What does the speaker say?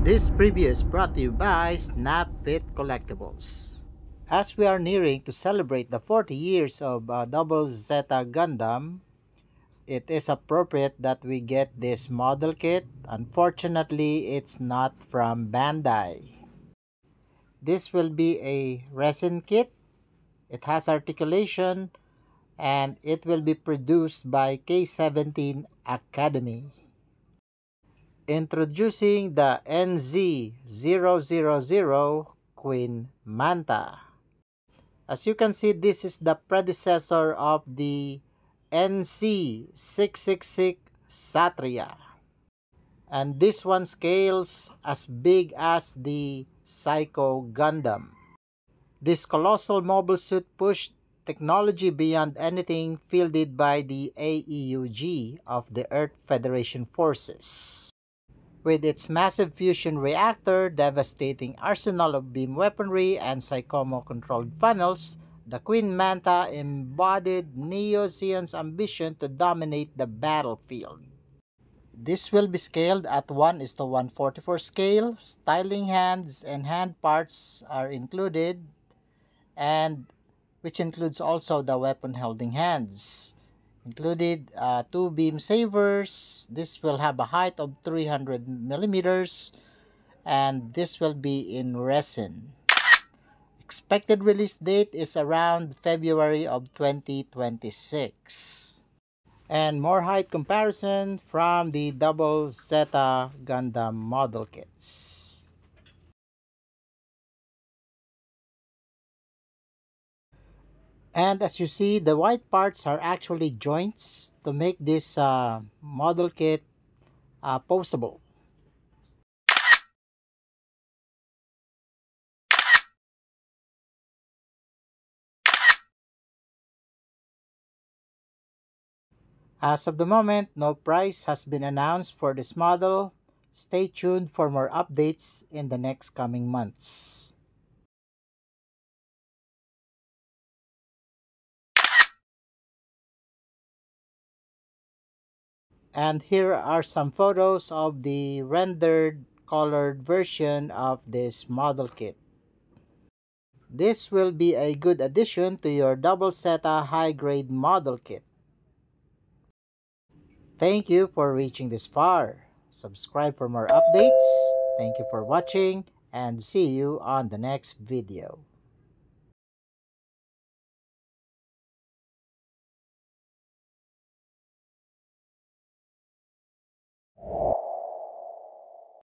This preview is brought to you by SnapFit Collectibles. As we are nearing to celebrate the 40 years of Double Zeta Gundam, it is appropriate that we get this model kit. Unfortunately, it's not from Bandai. This will be a resin kit. It has articulation and it will be produced by K17 Academy. Introducing the NZ000 Queen Manta. As you can see, this is the predecessor of the NC666 Satria. And this one scales as big as the Psycho Gundam. This colossal mobile suit pushed technology beyond anything fielded by the AEUG of the Earth Federation Forces. With its massive fusion reactor, devastating arsenal of beam weaponry, and Psychomo-controlled funnels, the Queen Manta embodied Neo Zeon's ambition to dominate the battlefield. This will be scaled at 1:144 scale. Styling hands and hand parts are included, and which includes also the weapon holding hands. Included 2 beam sabers. This will have a height of 300 millimeters, and this will be in resin. Expected release date is around February of 2026. And more height comparison from the Double Zeta Gundam model kits. And as you see, the white parts are actually joints to make this model kit poseable. As of the moment, no price has been announced for this model. Stay tuned for more updates in the next coming months. And here are some photos of the rendered colored version of this model kit. This will be a good addition to your Double Zeta high-grade model kit. Thank you for reaching this far. Subscribe for more updates. Thank you for watching and see you on the next video.